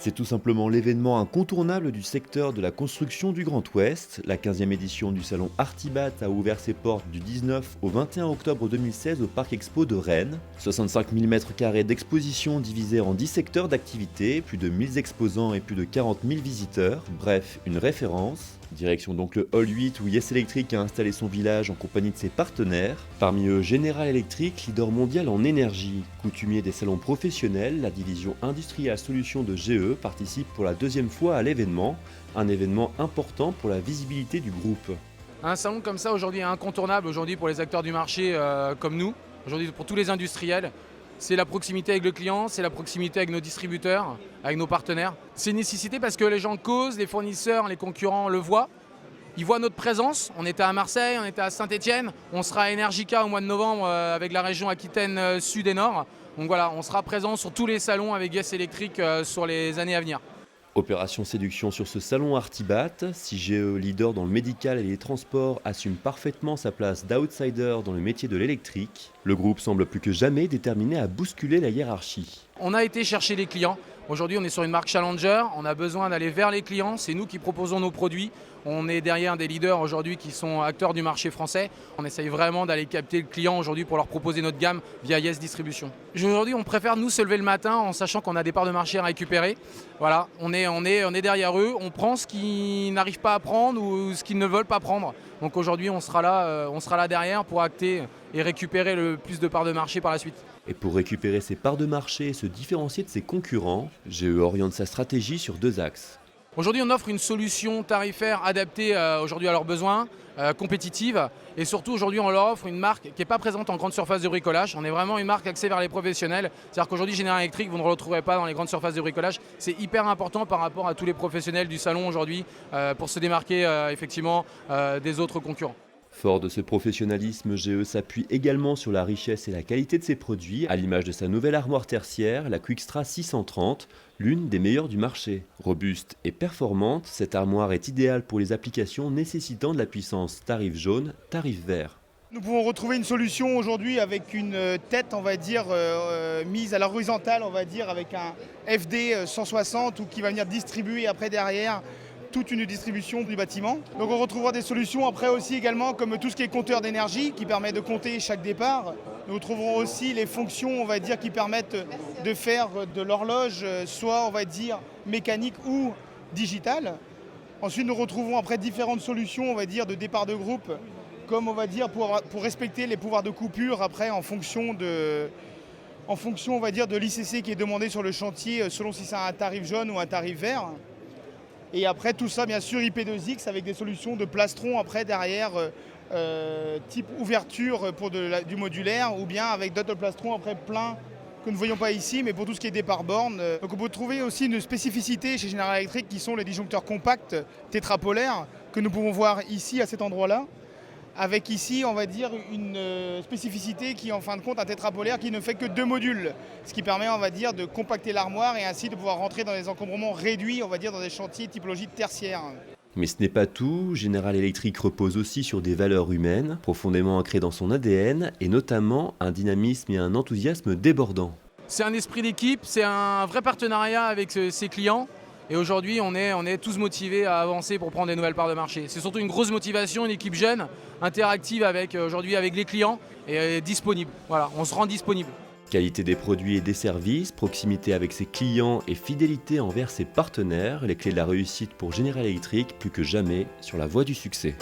C'est tout simplement l'événement incontournable du secteur de la construction du Grand Ouest. La 15e édition du salon Artibat a ouvert ses portes du 19 au 21 octobre 2016 au Parc Expo de Rennes. 65 000 m² d'exposition divisés en 10 secteurs d'activité, plus de 1000 exposants et plus de 40 000 visiteurs. Bref, une référence. Direction donc le Hall 8 où Yes Electric a installé son village en compagnie de ses partenaires. Parmi eux General Electric, leader mondial en énergie. Coutumier des salons professionnels, la division Industrial Solutions de GE participe pour la deuxième fois à l'événement. Un événement important pour la visibilité du groupe. Un salon comme ça aujourd'hui est incontournable aujourd'hui pour les acteurs du marché comme nous, aujourd'hui pour tous les industriels. C'est la proximité avec le client, c'est la proximité avec nos distributeurs, avec nos partenaires. C'est une nécessité parce que les gens causent, les fournisseurs, les concurrents le voient. Ils voient notre présence. On était à Marseille, on était à Saint-Étienne, on sera à Energica au mois de novembre avec la région Aquitaine Sud et Nord. Donc voilà, on sera présent sur tous les salons avec Yes Electric sur les années à venir. Opération séduction sur ce salon Artibat. Si GE, leader dans le médical et les transports, assume parfaitement sa place d'outsider dans le métier de l'électrique, le groupe semble plus que jamais déterminé à bousculer la hiérarchie. On a été chercher les clients. Aujourd'hui, on est sur une marque challenger. On a besoin d'aller vers les clients. C'est nous qui proposons nos produits. On est derrière des leaders aujourd'hui qui sont acteurs du marché français. On essaye vraiment d'aller capter le client aujourd'hui pour leur proposer notre gamme via Yes Distribution. Aujourd'hui, on préfère nous se lever le matin en sachant qu'on a des parts de marché à récupérer. Voilà, on est derrière eux. On prend ce qu'ils n'arrivent pas à prendre ou ce qu'ils ne veulent pas prendre. Donc aujourd'hui, on sera là derrière pour acter et récupérer le plus de parts de marché par la suite. Et pour récupérer ses parts de marché et se différencier de ses concurrents, GE oriente sa stratégie sur deux axes. Aujourd'hui, on offre une solution tarifaire adaptée aujourd'hui à leurs besoins, compétitive. Et surtout, aujourd'hui, on leur offre une marque qui n'est pas présente en grande surface de bricolage. On est vraiment une marque axée vers les professionnels. C'est-à-dire qu'aujourd'hui, General Electric, vous ne le retrouverez pas dans les grandes surfaces de bricolage. C'est hyper important par rapport à tous les professionnels du salon aujourd'hui pour se démarquer effectivement des autres concurrents. Fort de ce professionnalisme, GE s'appuie également sur la richesse et la qualité de ses produits, à l'image de sa nouvelle armoire tertiaire, la Quickstra 630, l'une des meilleures du marché. Robuste et performante, cette armoire est idéale pour les applications nécessitant de la puissance tarif jaune, tarif vert. Nous pouvons retrouver une solution aujourd'hui avec une tête, on va dire, mise à l'horizontale, on va dire, avec un FD 160 ou qui va venir distribuer après derrière toute une distribution du bâtiment. Donc on retrouvera des solutions après aussi également comme tout ce qui est compteur d'énergie qui permet de compter chaque départ. Nous trouverons aussi les fonctions, on va dire, qui permettent de faire de l'horloge soit, on va dire, mécanique ou digitale. Ensuite, nous retrouvons après différentes solutions, on va dire, de départ de groupe, comme on va dire pour respecter les pouvoirs de coupure après en fonction, on va dire, de l'ICC qui est demandé sur le chantier selon si c'est un tarif jaune ou un tarif vert. Et après tout ça, bien sûr, IP2X avec des solutions de plastron après derrière, type ouverture pour du modulaire ou bien avec d'autres plastrons après plein que nous ne voyons pas ici, mais pour tout ce qui est départ borne. Donc on peut trouver aussi une spécificité chez General Electric qui sont les disjoncteurs compacts tétrapolaires que nous pouvons voir ici à cet endroit-là. Avec ici, on va dire, une spécificité qui est en fin de compte un tétrapolaire qui ne fait que 2 modules. Ce qui permet, on va dire, de compacter l'armoire et ainsi de pouvoir rentrer dans des encombrements réduits, on va dire, dans des chantiers typologie tertiaire. Mais ce n'est pas tout, General Electric repose aussi sur des valeurs humaines, profondément ancrées dans son ADN, et notamment un dynamisme et un enthousiasme débordant. C'est un esprit d'équipe, c'est un vrai partenariat avec ses clients. Et aujourd'hui, on est tous motivés à avancer pour prendre des nouvelles parts de marché. C'est surtout une grosse motivation, une équipe jeune, interactive aujourd'hui avec les clients et disponible. Voilà, on se rend disponible. Qualité des produits et des services, proximité avec ses clients et fidélité envers ses partenaires, les clés de la réussite pour General Electric plus que jamais sur la voie du succès.